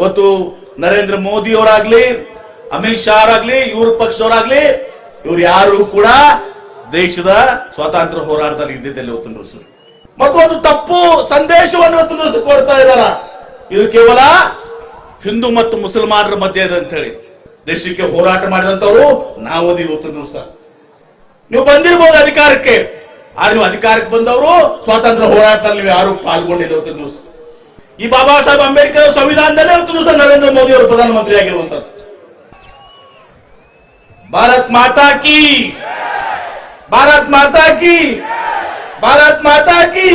ಇವತ್ತು ನರೇಂದ್ರ ಮೋದಿ ಅವರಾಗ್ಲಿ, ಅಮಿತ್ ಶಾ ಅವರಾಗ್ಲಿ, ಇವ್ರ ಪಕ್ಷದವರಾಗ್ಲಿ, ಇವ್ರು ಯಾರು ಕೂಡ ದೇಶದ ಸ್ವಾತಂತ್ರ್ಯ ಹೋರಾಟದಲ್ಲಿ ಇದ್ದಿದ್ದಲ್ಲಿ ಇವತ್ತು ದಿವಸ ಮತ್ತು ಒಂದು ತಪ್ಪು ಸಂದೇಶವನ್ನು ಇವತ್ತು ದಿವಸ ಕೊಡ್ತಾ ಇದ್ದಾರ. ಇದು ಕೇವಲ ಹಿಂದೂ ಮತ್ತು ಮುಸಲ್ಮಾನರ ಮಧ್ಯೆ ಇದೆ ಅಂತ ಹೇಳಿ ದೇಶಕ್ಕೆ ಹೋರಾಟ ಮಾಡಿದಂತವರು ನಾವು ಇವತ್ತು ದಿವಸ. ನೀವು ಬಂದಿರಬಹುದು ಅಧಿಕಾರಕ್ಕೆ, ಆದ್ರೆ ನೀವು ಅಧಿಕಾರಕ್ಕೆ ಬಂದವರು ಸ್ವಾತಂತ್ರ್ಯ ಹೋರಾಟದಲ್ಲಿ ನೀವು ಯಾರು ಪಾಲ್ಗೊಂಡಿಲ್ಲ ಇವತ್ತು ದಿವಸ. ಈ ಬಾಬಾ ಸಾಹೇಬ್ ಅಂಬೇಡ್ಕರ್ ಸಂವಿಧಾನದಲ್ಲೇ ಇವತ್ತು ದಿವಸ ನರೇಂದ್ರ ಮೋದಿ ಅವರು ಪ್ರಧಾನಮಂತ್ರಿ ಆಗಿರುವಂತದ್ದು. ಭಾರತ್ ಮಾತಾ ಕಿ, ಭಾರತ್ ಮಾತಾ ಕಿ, ಭಾರತ್ ಮಾತಾ ಕಿ.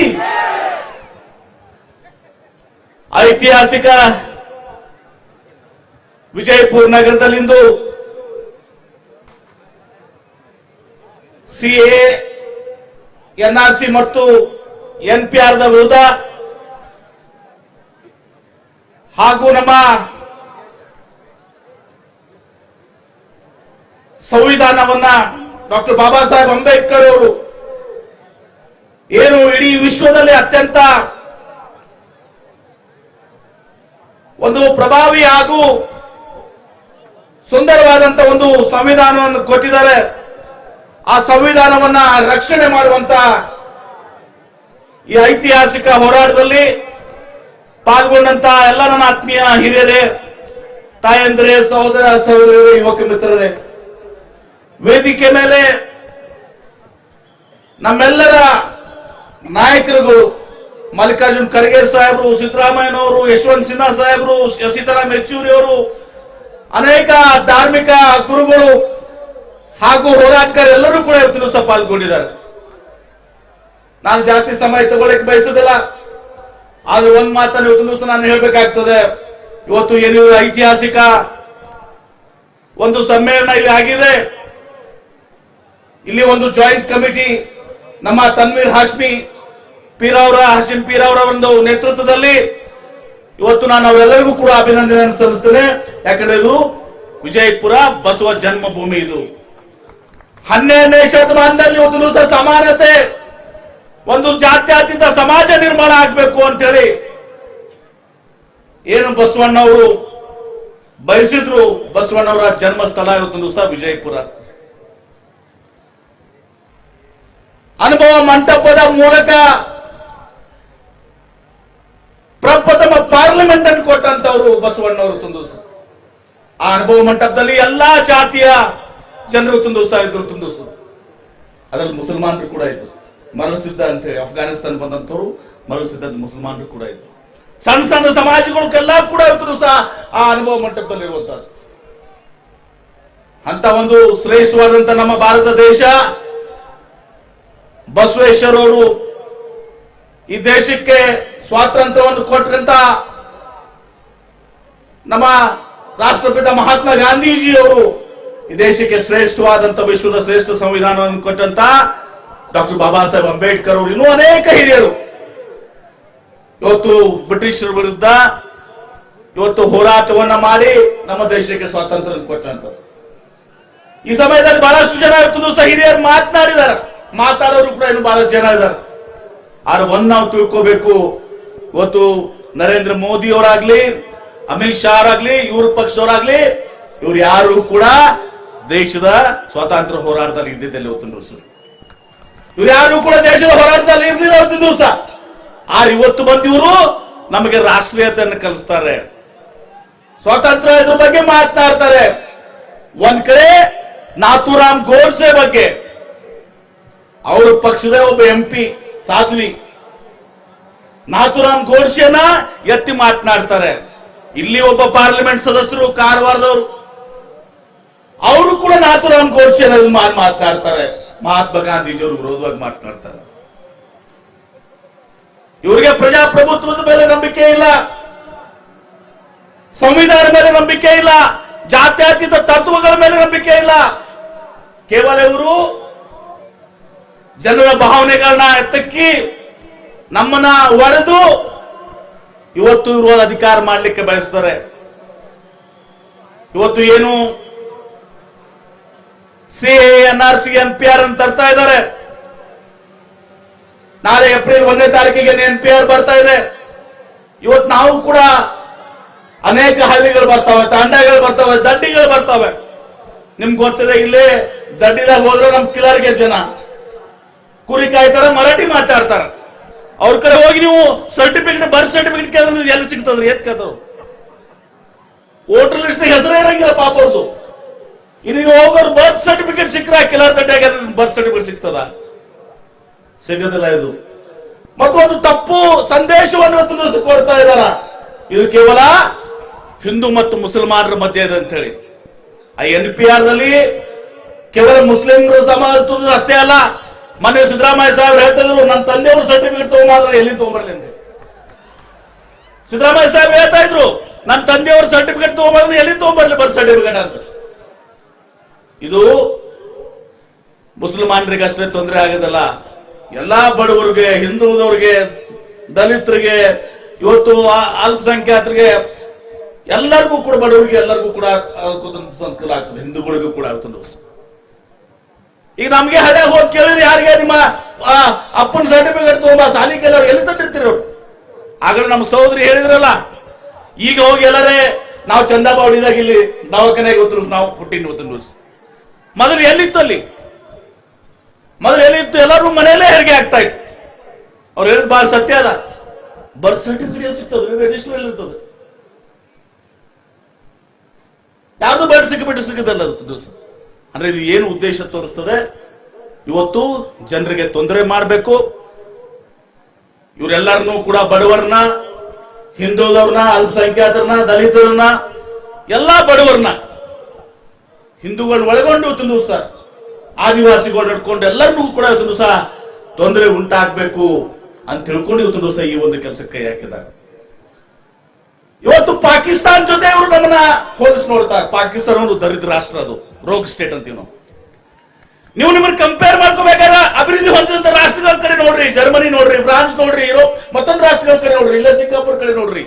ಐತಿಹಾಸಿಕ ವಿಜಯಪುರ ನಗರದಲ್ಲಿಂದು ಸಿಎ, ಎನ್ಆರ್ಸಿ ಮತ್ತು ಎನ್ಪಿಆರ್ ವಿರುದ್ಧ ಹಾಗೂ ನಮ್ಮ ಸಂವಿಧಾನವನ್ನ ಡಾಕ್ಟರ್ ಬಾಬಾ ಸಾಹೇಬ್ ಅಂಬೇಡ್ಕರ್ ಅವರು ಏನು ಇಡೀ ವಿಶ್ವದಲ್ಲಿ ಅತ್ಯಂತ ಒಂದು ಪ್ರಭಾವಿ ಹಾಗೂ ಸುಂದರವಾದಂತ ಒಂದು ಸಂವಿಧಾನವನ್ನು ಕೊಟ್ಟಿದ್ದಾರೆ. ಆ ಸಂವಿಧಾನವನ್ನ ರಕ್ಷಣೆ ಮಾಡುವಂತ ಈ ಐತಿಹಾಸಿಕ ಹೋರಾಟದಲ್ಲಿ ಪಾಲ್ಗೊಂಡಂತ ಎಲ್ಲ ನನ್ನ ಆತ್ಮೀಯ ಹಿರಿಯರೇ, ತಾಯಂದ್ರೆ, ಸಹೋದರ ಸಹೋದರರೇ, ಯುವಕ ಮಿತ್ರರೇ, ವೇದಿಕೆ ಮೇಲೆ ನಮ್ಮೆಲ್ಲರ ನಾಯಕರುಗಳು ಮಲ್ಲಿಕಾರ್ಜುನ್ ಖರ್ಗೆ ಸಾಹೇಬರು, ಸಿದ್ದರಾಮಯ್ಯನವರು, ಯಶವಂತ್ ಸಿನ್ಹಾ ಸಾಹೇಬರು, ಸೀತಾರಾಮ್ ಯೆಚೂರಿ ಅವರು, ಅನೇಕ ಧಾರ್ಮಿಕ ಗುರುಗಳು ಹಾಗೂ ಹೋರಾಟಗಾರ ಎಲ್ಲರೂ ಕೂಡ ಇವತ್ತು ದಿವಸ ಪಾಲ್ಗೊಂಡಿದ್ದಾರೆ. ನಾನು ಜಾಸ್ತಿ ಸಮಯ ತಗೊಳ್ಳಕ್ಕೆ ಬಯಸುದಿಲ್ಲ, ಆದ್ರೆ ಒಂದ್ ಮಾತನ್ನು ಇವತ್ತು ದಿವಸ ನಾನು ಹೇಳ್ಬೇಕಾಗ್ತದೆ. ಇವತ್ತು ಏನು ಐತಿಹಾಸಿಕ ಒಂದು ಸಮ್ಮೇಳನ ಇಲ್ಲಿ ಆಗಿದೆ. ಇಲ್ಲಿ ಒಂದು ಜಾಯಿಂಟ್ ಕಮಿಟಿ ನಮ್ಮ ತನ್ವೀರ್ ಹಾಶ್ಮಿ ಹಾಶಿಂ ಪೀರ್ ಅವರ ಒಂದು ನೇತೃತ್ವದಲ್ಲಿ ಇವತ್ತು ನಾನು ಅವರೆಲ್ಲರಿಗೂ ಕೂಡ ಅಭಿನಂದನೆ ಸಲ್ಲಿಸ್ತೇನೆ. ಯಾಕಂದ್ರೆ ಇದು ವಿಜಯಪುರ ಬಸವ ಜನ್ಮಭೂಮಿ. ಇದು 12ನೇ ಶತಮಾನದಲ್ಲಿ ಇವತ್ತು ದಿವಸ ಸಮಾನತೆ, ಒಂದು ಜಾತ್ಯತೀತ ಸಮಾಜ ನಿರ್ಮಾಣ ಆಗ್ಬೇಕು ಅಂತ ಹೇಳಿ ಏನು ಬಸವಣ್ಣವರು ಬಯಸಿದ್ರು. ಬಸವಣ್ಣವರ ಜನ್ಮಸ್ಥಳ ಇವತ್ತು ದಿವಸ ವಿಜಯಪುರ. ಅನುಭವ ಮಂಟಪದ ಮೂಲಕ ಪ್ರಪ್ರಥಮ ಪಾರ್ಲಿಮೆಂಟ್ ಅನ್ನು ಕೊಟ್ಟಂತವರು ಬಸವಣ್ಣವರು ತುಂದುಸ. ಆ ಅನುಭವ ಮಂಟಪದಲ್ಲಿ ಎಲ್ಲಾ ಜಾತಿಯ ಜನರು ತುಂದುಸ ಇದ್ರು. ತುಂದುಸ ಅದರಲ್ಲಿ ಮುಸಲ್ಮಾನರು ಕೂಡ ಇದ್ರು. ಮರಸಿದ್ದ ಅಂತ ಹೇಳಿ ಅಫ್ಘಾನಿಸ್ತಾನ ಬಂದಂತವರು ಮರಸಿದ್ದ ಮುಸಲ್ಮಾನರು ಕೂಡ ಇದ್ರು. ಸಣ್ಣ ಸಣ್ಣ ಸಮಾಜಗಳಿಗೆಲ್ಲ ಕೂಡ ಇವತ್ತು ಸಹ ಆ ಅನುಭವ ಮಂಟಪದಲ್ಲಿ ಇರುವಂತದ್ದು. ಅಂತ ಒಂದು ಶ್ರೇಷ್ಠವಾದಂತ ನಮ್ಮ ಭಾರತ ದೇಶ, ಬಸವೇಶ್ವರವರು ಈ ದೇಶಕ್ಕೆ ಸ್ವಾತಂತ್ರ್ಯವನ್ನು ಕೊಟ್ಟಂತ ನಮ್ಮ ರಾಷ್ಟ್ರಪಿತ ಮಹಾತ್ಮ ಗಾಂಧೀಜಿಯವರು ಈ ದೇಶಕ್ಕೆ ಶ್ರೇಷ್ಠವಾದಂತ ವಿಶ್ವದ ಶ್ರೇಷ್ಠ ಸಂವಿಧಾನವನ್ನು ಕೊಟ್ಟಂತ ಡಾಕ್ಟರ್ ಬಾಬಾ ಸಾಹೇಬ್ ಅಂಬೇಡ್ಕರ್ ಅವರು, ಇನ್ನೂ ಅನೇಕ ಹಿರಿಯರು ಇವತ್ತು ಬ್ರಿಟಿಷರ ವಿರುದ್ಧ ಇವತ್ತು ಹೋರಾಟವನ್ನ ಮಾಡಿ ನಮ್ಮ ದೇಶಕ್ಕೆ ಸ್ವಾತಂತ್ರ್ಯ ಕೊಟ್ಟಂತ. ಈ ಸಮಯದಲ್ಲಿ ಬಹಳಷ್ಟು ಜನ ಇವತ್ತು ಸಹ ಹಿರಿಯರು ಮಾತನಾಡಿದ್ದಾರೆ, ಮಾತಾಡೋರು ಕೂಡ ಇನ್ನು ಬಹಳಷ್ಟು ಜನ ಇದ್ದಾರೆ. ಆದ್ರೆ ಒಂದ್ ನಾವು ತಿಳ್ಕೋಬೇಕು, ಇವತ್ತು ನರೇಂದ್ರ ಮೋದಿ ಅವರಾಗ್ಲಿ, ಅಮಿತ್ ಶಾ ಅವರಾಗ್ಲಿ, ಇವ್ರ ಪಕ್ಷದವರಾಗ್ಲಿ, ಇವ್ರು ಯಾರು ಕೂಡ ದೇಶದ ಸ್ವಾತಂತ್ರ್ಯ ಹೋರಾಟದಲ್ಲಿ ಇದ್ದಿದ್ದಲ್ಲಿ ಇವತ್ತು ದಿವಸ. ಇವ್ರು ಯಾರು ಕೂಡ ದೇಶದ ಹೋರಾಟದಲ್ಲಿ ಇರ್ಲಿಲ್ಲ ಇವತ್ತು ದಿವಸ. ಆದ್ರೆ ಇವತ್ತು ಬಂದು ಇವರು ನಮಗೆ ರಾಷ್ಟ್ರೀಯತೆಯನ್ನು ಕಲಿಸ್ತಾರೆ, ಸ್ವಾತಂತ್ರ್ಯ ಇದ್ರ ಬಗ್ಗೆ ಮಾತನಾಡ್ತಾರೆ. ಒಂದ್ ಕಡೆ ನಾಥೂರಾಮ್ ಗೋಡ್ಸೆ ಬಗ್ಗೆ ಅವ್ರ ಪಕ್ಷದ ಒಬ್ಬ ಎಂಪಿ ಸಾಧ್ವಿ ನಾಥೂರಾಮ್ ಗೋಡ್ಸೆನ ಎತ್ತಿ ಮಾತನಾಡ್ತಾರೆ. ಇಲ್ಲಿ ಒಬ್ಬ ಪಾರ್ಲಿಮೆಂಟ್ ಸದಸ್ಯರು ಕಾರವಾರದವರು, ಅವರು ಕೂಡ ನಾಥೂರಾಮ್ ಗೋಡ್ಸೆನ ಮಾತನಾಡ್ತಾರೆ. ಮಹಾತ್ಮ ಗಾಂಧೀಜಿಯವರು ವಿರೋಧವಾಗಿ ಮಾತನಾಡ್ತಾರೆ. ಇವರಿಗೆ ಪ್ರಜಾಪ್ರಭುತ್ವದ ಮೇಲೆ ನಂಬಿಕೆ ಇಲ್ಲ, ಸಂವಿಧಾನದ ಮೇಲೆ ನಂಬಿಕೆ ಇಲ್ಲ, ಜಾತ್ಯತೀತ ತತ್ವಗಳ ಮೇಲೆ ನಂಬಿಕೆ ಇಲ್ಲ. ಕೇವಲ ಇವರು ಜನರ ಭಾವನೆಗಳನ್ನ ಎತ್ತಕ್ಕಿ ನಮ್ಮನ್ನ ಒಡೆದು ಇವತ್ತು ಇವರು ಅಧಿಕಾರ ಮಾಡಲಿಕ್ಕೆ ಬಯಸ್ತಾರೆ. ಇವತ್ತು ಏನು ಸಿಎ, ಎನ್ಆರ್ಸಿ, ಎನ್ಪಿಆರ್ ಅಂತ ತರ್ತಾ ಇದ್ದಾರೆ. ನಾಳೆ ಏಪ್ರಿಲ್ 1ನೇ ತಾರೀಕಿಗೆ ಎನ್ಪಿಆರ್ ಬರ್ತಾ ಇದೆ. ಇವತ್ತು ನಾವು ಕೂಡ ಅನೇಕ ಹಳ್ಳಿಗಳು ಬರ್ತಾವೆ, ತಾಂಡಗಳು ಬರ್ತಾವೆ, ದಂಡಿಗಳು ಬರ್ತಾವೆ. ನಿಮ್ಗೆ ಗೊತ್ತಿದೆ, ಇಲ್ಲಿ ದಂಡಿದಾಗ ಹೋದ್ರೆ ನಮ್ ಕಿಲಾರಿಗೆ ಜನ ಕುರಿ ಕಾಯ್ತಾರ, ಮರಾಠಿ ಮಾತಾಡ್ತಾರ. ಅವ್ರ ಕಡೆ ಹೋಗಿ ನೀವು ಸರ್ಟಿಫಿಕೇಟ್, ಬರ್ತ್ ಸರ್ಟಿಫಿಕೇಟ್ ಕೇಳಿದ್ರೆ ಎಲ್ಲಿ ಸಿಗ್ತದ್ರಿ? ಎತ್ ಕೇಳ್ತಾರ. ವೋಟರ್ ಲಿಸ್ಟ್ ಹೆಸರೇ ಇರಂಗಿಲ್ಲ ಪಾಪ ಅವ್ರದ್ದು. ಇನ್ನು ಹೋಗೋರು ಬರ್ತ್ ಸರ್ಟಿಫಿಕೇಟ್ ಸಿಕ್ಕರೆ ಕಿಲಾರ್ ದಂಡ್ಯಾಗ ಬರ್ತ್ ಸರ್ಟಿಫಿಕೇಟ್ ಸಿಗ್ತದ? ಸಿಗೋದಿಲ್ಲ. ಇದು ಮತ್ತೊಂದು ತಪ್ಪು ಸಂದೇಶವನ್ನು ಇವತ್ತು ದಿವಸ ಕೊಡ್ತಾ ಇದ್ದಾರ. ಇದು ಕೇವಲ ಹಿಂದೂ ಮತ್ತು ಮುಸಲ್ಮಾನರ ಮಧ್ಯೆ ಇದೆ ಅಂತ ಹೇಳಿ. NPR ದಲ್ಲಿ ಕೇವಲ ಮುಸ್ಲಿಮರು ಸಮಾಜ ಅಷ್ಟೇ ಅಲ್ಲ. ಮೊನ್ನೆ ಸಿದ್ದರಾಮಯ್ಯ ಸಾಹೇಬ್ ಹೇಳ್ತಿದ್ರು, ನನ್ನ ತಂದೆಯವರು ಸರ್ಟಿಫಿಕೇಟ್ ತಗೊಂಡ್ರೆ ಎಲ್ಲಿ ತಗೊಂಡ್ಬರ್ಲಿ ಅಂತ. ಸಿದ್ದರಾಮಯ್ಯ ಸಾಹೇಬ್ ಹೇಳ್ತಾ ಇದ್ರು, ನನ್ನ ತಂದೆಯವರು ಸರ್ಟಿಫಿಕೇಟ್ ತಗೊಂಡ್ಬಂದ್ರೆ ಎಲ್ಲಿ ತಗೊಂಡ್ಬರ್ಲಿ ಬರ್ತ್ ಸರ್ಟಿಫಿಕೇಟ್ ಅಂತ. ಇದು ಮುಸಲ್ಮಾನರಿಗೆ ಅಷ್ಟೇ ತೊಂದರೆ ಆಗೋದಲ್ಲ, ಎಲ್ಲಾ ಬಡವರಿಗೆ, ಹಿಂದುಳಿದವರಿಗೆ, ದಲಿತರಿಗೆ, ಇವತ್ತು ಅಲ್ಪಸಂಖ್ಯಾತರಿಗೆ, ಎಲ್ಲರಿಗೂ ಕೂಡ, ಬಡವರಿಗೆ ಎಲ್ಲರಿಗೂ ಕೂಡ ಅನುಕೂಲ ಆಗ್ತದೆ, ಹಿಂದೂಗಳಿಗೂ ಕೂಡ ಆಗ್ತದೆ. ಈಗ ನಮ್ಗೆ ಹಳೆ ಹೋಗಿ ಕೇಳಿದ್ರೆ ಯಾರಿಗೆ ನಿಮ್ಮ ಅಪ್ಪನ ಸರ್ಟಿಫಿಕೇಟ್ ತಗೊಂಬ ಸಾಲಿ ಕೆಲವ್ರು ಎಲ್ಲಿ ತಂದಿರ್ತೀರಿ ಅವ್ರು? ಆಗಲೇ ನಮ್ಮ ಸಹೋದರಿ ಹೇಳಿದ್ರಲ್ಲ, ಈಗ ಹೋಗಿ ಎಲ್ಲರೇ ನಾವು ಚಂದಾಬಾವಡಿದಾಗ ಇಲ್ಲಿ ದವಾಖಾನೆಗೆ ಗೊತ್ತು ನಾವು ಹುಟ್ಟಿನ ಇವತ್ತಿನ ದಿವಸ. ಮೊದಲು ಎಲ್ಲಿತ್ತು? ಅಲ್ಲಿ ಮೊದಲು ಎಲ್ಲಿತ್ತು? ಎಲ್ಲರೂ ಮನೆಯಲ್ಲೇ ಹೆರಿಗೆ ಆಗ್ತಾ ಇತ್ತು. ಅವ್ರು ಹೇಳಿದ್ ಬಹಳ ಸತ್ಯ ಅದ. ಬರ್ತ್ ಸರ್ಟಿಫಿಕೇಟ್ ಸಿಗ್ತದೆ, ರಿಜಿಸ್ಟರ್ ಎಲ್ಲಿ ಇರ್ತದೆ? ಯಾವ್ದು ಬರ್ತ್ ಸಿಗದಲ್ಲ ದಿವಸ. ಅಂದ್ರೆ ಇದು ಏನು ಉದ್ದೇಶ ತೋರಿಸ್ತದೆ? ಇವತ್ತು ಜನರಿಗೆ ತೊಂದರೆ ಮಾಡಬೇಕು. ಇವರೆಲ್ಲರನ್ನೂ ಕೂಡ, ಬಡವರನ್ನ, ಹಿಂದುಳಿದವ್ರನ್ನ, ಅಲ್ಪಸಂಖ್ಯಾತರನ್ನ, ದಲಿತರನ್ನ, ಎಲ್ಲಾ ಬಡವರನ್ನ, ಹಿಂದೂಗಳನ್ನ ಒಳಗೊಂಡು ಇವತ್ತಿನ ದಿವಸ ಆದಿವಾಸಿಗಳು ನಡ್ಕೊಂಡು ಎಲ್ಲರನ್ನೂ ಕೂಡ ಇವತ್ತಿನ ದಿವಸ ತೊಂದರೆ ಉಂಟಾಗಬೇಕು ಅಂತ ತಿಳ್ಕೊಂಡು ಇವತ್ತಿನ ದಿವಸ ಈ ಒಂದು ಕೆಲಸಕ್ಕೆ ಕೈ ಹಾಕಿದ್ದಾರೆ. ಇವತ್ತು ಪಾಕಿಸ್ತಾನ ಜೊತೆ ಇವರು ನಮ್ಮನ್ನ ಹೋಲಿಸಿ ನೋಡ್ತಾರೆ. ಪಾಕಿಸ್ತಾನ ಒಂದು ದರಿದ್ರ ರಾಷ್ಟ್ರ, ಅದು ರೋಗ್ ಸ್ಟೇಟ್ ಅಂತೀವಿ ನಾವು. ನೀವು ನಿಮ್ಮನ್ನ ಕಂಪೇರ್ ಮಾಡ್ಕೋಬೇಕಾದ್ರೆ ಅಭಿವೃದ್ಧಿ ಹೊಂದಿದಂತ ರಾಷ್ಟ್ರಗಳ ಕಡೆ ನೋಡ್ರಿ, ಜರ್ಮನಿ ನೋಡ್ರಿ, ಫ್ರಾನ್ಸ್ ನೋಡ್ರಿ, ಯುರೋಪ್ ಮತ್ತೊಂದು ರಾಷ್ಟ್ರಗಳ ಕಡೆ ನೋಡ್ರಿ, ಇಲ್ಲ ಸಿಂಗಾಪುರ್ ಕಡೆ ನೋಡ್ರಿ.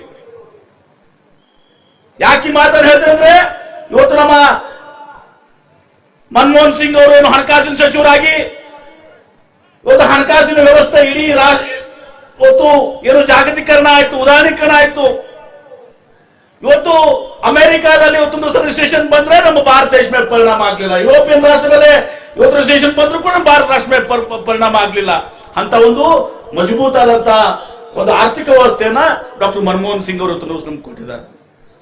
ಯಾಕೆ ಮಾತಾಡಿ ಹೇಳ್ತಾರೆ ಅಂದ್ರೆ, ಇವತ್ತು ನಮ್ಮ ಮನಮೋಹನ್ ಸಿಂಗ್ ಅವರು ಏನು ಹಣಕಾಸಿನ ಸಚಿವರಾಗಿ ಇವತ್ತು ಹಣಕಾಸಿನ ವ್ಯವಸ್ಥೆ ಇಡೀ ಇವತ್ತು ಏನು ಜಾಗತೀಕರಣ ಆಯ್ತು, ಉದಾರೀಕರಣ ಆಯ್ತು. ಇವತ್ತು ಅಮೆರಿಕಾದಲ್ಲಿ ಇವತ್ತೊಂದು ರಿಸೆಷನ್ ಬಂದ್ರೆ ನಮ್ಮ ಭಾರತ ದೇಶ ಮೇಲೆ ಪರಿಣಾಮ ಆಗ್ಲಿಲ್ಲ. ಯುರೋಪಿಯನ್ ರಾಷ್ಟ್ರ ಮೇಲೆ ಇವತ್ತು ರಿಸೆಷನ್ ಬಂದ್ರು ಕೂಡ ಭಾರತ ರಾಷ್ಟ್ರ ಮೇಲೆ ಪರಿಣಾಮ ಆಗ್ಲಿಲ್ಲ. ಅಂತ ಒಂದು ಮಜಬೂತಾದಂತ ಒಂದು ಆರ್ಥಿಕ ವ್ಯವಸ್ಥೆಯನ್ನ ಡಾಕ್ಟರ್ ಮನಮೋಹನ್ ಸಿಂಗ್ ಅವರು ನಮ್ಗೆ ಕೊಟ್ಟಿದ್ದಾರೆ.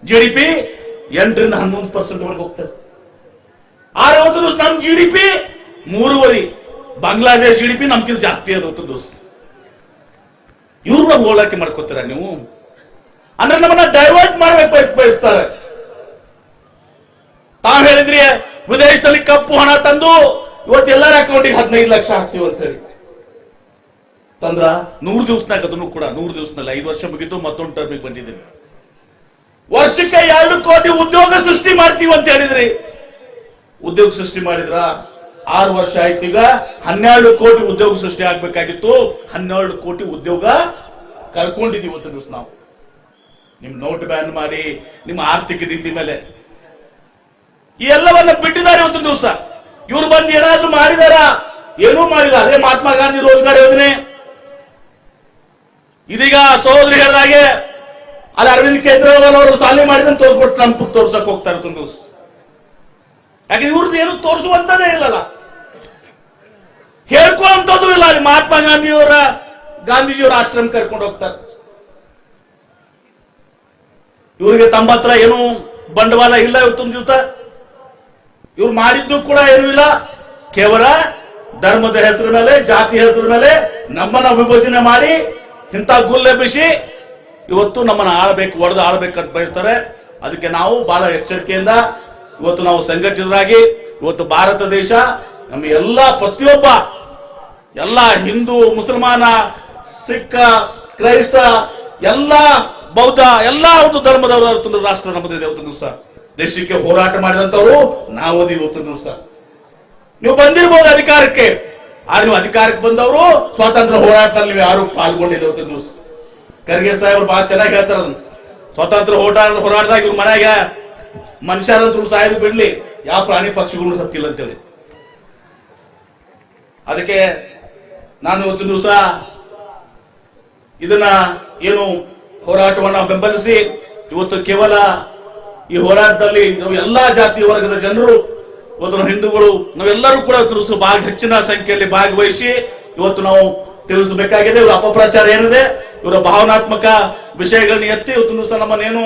GDP 8ರಿಂದ 11% ವರೆಗೆ ಹೋಗ್ತಾರೆ. ಆದ್ರೆ ಇವತ್ತು ನಮ್ GDP 3.5. ಬಾಂಗ್ಲಾದೇಶ್ GDP ನಮ್ಗಿಂತ ಜಾಸ್ತಿ ಅದು. ಇವ್ರನ್ನ ಹೋಲಿಕೆ ಮಾಡ್ಕೋತೀರ ನೀವು? ಅಂದ್ರೆ ನಮ್ಮನ್ನ ಡೈವರ್ಟ್ ಮಾಡ್ಬೇಕು ಬಯಸ್ತಾರೆ. ತಾವ್ ಹೇಳಿದ್ರಿ ವಿದೇಶದಲ್ಲಿ ಕಪ್ಪು ಹಣ ತಂದು ಇವತ್ತು ಎಲ್ಲರ ಅಕೌಂಟಿಗೆ 15 ಲಕ್ಷ ಹಾಕ್ತೀವಿ ಅಂತ ಹೇಳಿ ತಂದ್ರ 100 ದಿವಸನಾಗ, ಅದನ್ನು ಕೂಡ 100 ದಿವಸನಲ್ಲಿ 5 ವರ್ಷ ಮುಗಿತು, ಮತ್ತೊಂದು ಟರ್ಮಿಗೆ ಬಂದಿದ್ದೀರಿ. ವರ್ಷಕ್ಕೆ 2 ಕೋಟಿ ಉದ್ಯೋಗ ಸೃಷ್ಟಿ ಮಾಡ್ತೀವಿ ಅಂತ ಹೇಳಿದ್ರಿ. ಉದ್ಯೋಗ ಸೃಷ್ಟಿ ಮಾಡಿದ್ರ? 6 ವರ್ಷ ಆಯ್ತು. ಈಗ 12 ಕೋಟಿ ಉದ್ಯೋಗ ಸೃಷ್ಟಿ ಆಗ್ಬೇಕಾಗಿತ್ತು, 12 ಕೋಟಿ ಉದ್ಯೋಗ ಕಳ್ಕೊಂಡಿದೀವಿ ಇವತ್ತು ದಿವಸ ನಾವು. ನಿಮ್ ನೋಟ್ ಬ್ಯಾನ್ ಮಾಡಿ, ನಿಮ್ಮ ಆರ್ಥಿಕ ನೀತಿ ಮೇಲೆ ಈ ಎಲ್ಲವನ್ನ ಬಿಟ್ಟಿದ್ದಾರೆ ಇವತ್ತು ದಿವಸ. ಇವ್ರು ಬಂದು ಏನಾದ್ರೂ ಮಾಡಿದಾರ? ಏನೂ ಮಾಡಿಲ್ಲ. ಅದೇ ಮಹಾತ್ಮ ಗಾಂಧಿ ರೋಜ್ಗಾರ್ ಯೋಜನೆ. ಇದೀಗ ಸಹೋದರಿ ಹೇಳಿದಾಗೆ ಅಲ್ಲಿ ಅರವಿಂದ್ ಕೇಜ್ರಿವಾಲ್ ಅವರು ಸಾಲಿ ಮಾಡಿದಂತ ತೋರಿಸ್ಬಿಟ್ಟು ಟ್ರಂಪ್ ತೋರ್ಸಕ್ ಹೋಗ್ತಾರೆ ಇವತ್ತು ದಿವಸ. ಯಾಕೆ ಇವ್ರದ್ದು ಏನು ತೋರಿಸುವಂತದೇ ಇಲ್ಲಲ್ಲ, ಹೇಳ್ಕೊಳ್ಳುವಂಥದ್ದು ಇಲ್ಲ. ಅಲ್ಲಿ ಮಹಾತ್ಮ ಗಾಂಧೀಜಿಯವರ ಆಶ್ರಮ ಕರ್ಕೊಂಡು ಹೋಗ್ತಾರೆ. ಇವರಿಗೆ ತಮ್ಮ ಹತ್ರ ಏನು ಬಂಡವಾಳ ಇಲ್ಲ ಇವತ್ತು ಜೀವಿತ. ಇವ್ರು ಮಾಡಿದ್ದು ಕೂಡ ಏನೂ ಇಲ್ಲ. ಕೇವಲ ಧರ್ಮದ ಹೆಸರು ಮೇಲೆ, ಜಾತಿ ಹೆಸರು ಮೇಲೆ ನಮ್ಮನ್ನ ವಿಭಜನೆ ಮಾಡಿ ಇಂಥ ಗುಲ್ಲೆಬ್ಬಿಸಿ ಇವತ್ತು ನಮ್ಮನ್ನ ಆಳ್ಬೇಕು, ಒಡೆದು ಆಳ್ಬೇಕಂತ ಬಯಸ್ತಾರೆ. ಅದಕ್ಕೆ ನಾವು ಬಹಳ ಎಚ್ಚರಿಕೆಯಿಂದ ಇವತ್ತು ನಾವು ಸಂಘಟಿತರಾಗಿ, ಇವತ್ತು ಭಾರತ ದೇಶ ನಮ್ಮ ಎಲ್ಲ ಪ್ರತಿಯೊಬ್ಬ ಎಲ್ಲ ಹಿಂದೂ, ಮುಸಲ್ಮಾನ, ಸಿಖ್, ಕ್ರೈಸ್ತ, ಎಲ್ಲ ಬೌದ್ಧ, ಎಲ್ಲಾ ಒಂದು ಧರ್ಮದವರು ರಾಷ್ಟ್ರ ನಮ್ಮದಿದೆ. ಇವತ್ತು ದಿವಸ ದೇಶಕ್ಕೆ ಹೋರಾಟ ಮಾಡಿದಂತವರು ನಾವು ಇವತ್ತು ದಿವಸ. ನೀವು ಬಂದಿರಬಹುದು ಅಧಿಕಾರಕ್ಕೆ, ಆದ್ರೆ ನೀವು ಅಧಿಕಾರಕ್ಕೆ ಬಂದವರು ಸ್ವಾತಂತ್ರ್ಯ ಹೋರಾಟದಲ್ಲಿ ನೀವು ಯಾರು ಪಾಲ್ಗೊಂಡಿಲ್ಲ ಇವತ್ತು ದಿವಸ. ಖರ್ಗೆ ಸಾಹೇಬರು ಬಹಳ ಚೆನ್ನಾಗಿ ಹೇಳ್ತಾರೆ ಅದನ್ನ. ಸ್ವಾತಂತ್ರ್ಯ ಹೋರಾಟದಾಗ ಇವ್ರ ಮನೆಯಾಗ ಮನುಷ್ಯರಂತೂ ಸಾಹೇಬ್ ಬಿಡ್ಲಿ, ಯಾವ ಪ್ರಾಣಿ ಪಕ್ಷಿಗಳು ಸತ್ತಿಲ್ಲ ಅಂತೇಳಿ. ಅದಕ್ಕೆ ನಾನು ಇವತ್ತು ದಿವಸ ಇದನ್ನ ಏನು ಹೋರಾಟವನ್ನ ಬೆಂಬಲಿಸಿ ಇವತ್ತು ಕೇವಲ ಈ ಹೋರಾಟದಲ್ಲಿ ನಾವು ಎಲ್ಲಾ ಜಾತಿ ವರ್ಗದ ಜನರು, ಇವತ್ತು ನಾವು ಹಿಂದೂಗಳು, ನಾವೆಲ್ಲರೂ ಕೂಡ ಹೆಚ್ಚಿನ ಸಂಖ್ಯೆಯಲ್ಲಿ ಭಾಗವಹಿಸಿ ಇವತ್ತು ನಾವು ತಿಳಿಸಬೇಕಾಗಿದೆ. ಇವರ ಅಪಪ್ರಚಾರ ಏನಿದೆ, ಇವರ ಭಾವನಾತ್ಮಕ ವಿಷಯಗಳನ್ನ ಎತ್ತಿ ಇವತ್ತು ಸಹ ನಮ್ಮನ್ನೇನು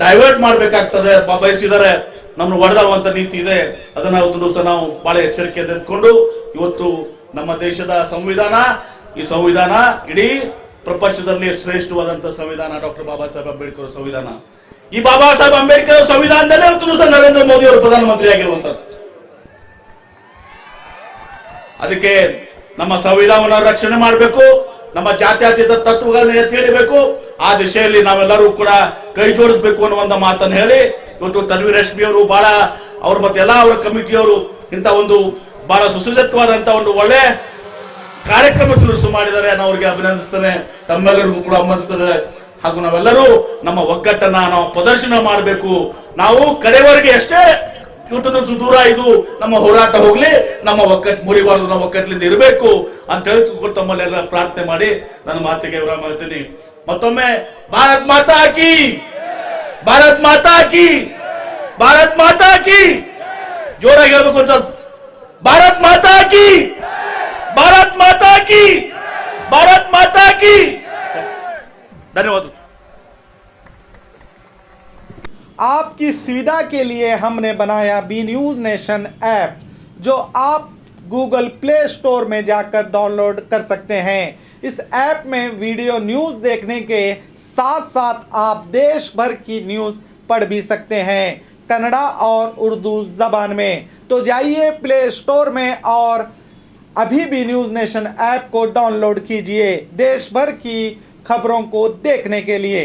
ಡೈವರ್ಟ್ ಮಾಡ್ಬೇಕಾಗ್ತದೆ ಬಯಸಿದರೆ ನಮ್ಮನ್ನು ಒಡೆದಾಡುವಂತ ನೀತಿ ಇದೆ. ಅದನ್ನ ಇವತ್ತು ಸಹ ನಾವು ಬಹಳ ಎಚ್ಚರಿಕೆಯಿಂದ ಎತ್ಕೊಂಡು ಇವತ್ತು ನಮ್ಮ ದೇಶದ ಸಂವಿಧಾನ, ಈ ಸಂವಿಧಾನ ಇಡೀ ಪ್ರಪಂಚದಲ್ಲಿ ಶ್ರೇಷ್ಠವಾದಂತಹ ಸಂವಿಧಾನ ಡಾಕ್ಟರ್ ಬಾಬಾ ಸಾಹೇಬ್ ಅಂಬೇಡ್ಕರ್ ಸಂವಿಧಾನ. ಈ ಬಾಬಾ ಸಾಹೇಬ್ ಅಂಬೇಡ್ಕರ್ ಸಂವಿಧಾನದಲ್ಲೇ ಇವತ್ತು ಸಹ ನರೇಂದ್ರ ಮೋದಿ ಅವರು ಪ್ರಧಾನಮಂತ್ರಿ ಆಗಿರುವಂತದ್ದು. ಅದಕ್ಕೆ ನಮ್ಮ ಸಂವಿಧಾನವನ್ನು ರಕ್ಷಣೆ ಮಾಡಬೇಕು, ನಮ್ಮ ಜಾತ್ಯತೀತ ತತ್ವಗಳನ್ನ ಎತ್ತಿ ಹಿಡಿಬೇಕು, ಆ ದಿಶೆಯಲ್ಲಿ ನಾವೆಲ್ಲರೂ ಕೂಡ ಕೈ ಜೋಡಿಸಬೇಕು ಅನ್ನೋ ಒಂದು ಮಾತನ್ನು ಹೇಳಿ ಇವತ್ತು ತನ್ವೀರ್ ರೇಷ್ಮಿ ಅವರು ಬಹಳ ಅವ್ರ ಮತ್ತೆ ಎಲ್ಲ ಅವರ ಕಮಿಟಿಯವರು ಇಂತ ಒಂದು ಬಹಳ ಸುಸಜ್ಜಿತವಾದಂತ ಒಂದು ಒಳ್ಳೆ ಕಾರ್ಯಕ್ರಮ ಮಾಡಿದ್ದಾರೆ. ನಾನು ಅವ್ರಿಗೆ ಅಭಿನಂದಿಸ್ತೇನೆ, ತಮ್ಮೆಲ್ಲರಿಗೂ ಕೂಡ ಅಭಿನಂದಿಸ್ತೇನೆ. ಹಾಗೂ ನಾವೆಲ್ಲರೂ ನಮ್ಮ ಒಗ್ಗಟ್ಟನ್ನ ನಾವು ಪ್ರದರ್ಶನ ಮಾಡಬೇಕು. ನಾವು ಕಡೆವರೆಗೆ ಎಷ್ಟೇ ಇವತ್ತು ದೂರ ಇದು ನಮ್ಮ ಹೋರಾಟ ಹೋಗ್ಲಿ, ನಮ್ಮ ಒಕ್ಕಟ್ಟು ಮುರಿಬಾರ್ದು, ನಮ್ಮ ಒಕ್ಕಟ್ಟಲಿಂದ ಇರಬೇಕು ಅಂತ ಹೇಳಿ ತಮ್ಮಲ್ಲೆಲ್ಲ ಪ್ರಾರ್ಥನೆ ಮಾಡಿ ನನ್ನ ಮಾತಿಗೆ ವಿರಾಮ ಮಾಡ್ತೀನಿ. ಮತ್ತೊಮ್ಮೆ ಭಾರತ್ ಮಾತಾ ಕಿ, ಭಾರತ್ ಮಾತಾ ಕಿ, ಭಾರತ್ ಮಾತಾ ಕಿ, ಜೋರಾಗಿ ಹೇಳ್ಬೇಕು ಒಂದು ಸ್ವಲ್ಪ, ಭಾರತ್ ಮಾತಾ ಕಿ, ಭಾರತ್ ಮಾತಾ ಕಿ, ಭಾರತ್ ಮಾತಾ ಕಿ. धन्यवाद। आपकी सुविधा के लिए हमने बनाया बी न्यूज़ नेशन ऐप, जो आप गूगल प्ले स्टोर में जाकर डाउनलोड कर सकते हैं। इस ऐप में वीडियो न्यूज़ देखने के साथ साथ आप देश भर की न्यूज़ पढ़ भी सकते हैं, कन्नड़ा और उर्दू ज़बान में। तो जाइए प्ले स्टोर में और अभी भी न्यूज़ नेशन ऐप को डाउनलोड कीजिए देश भर की खबरों को देखने के लिए।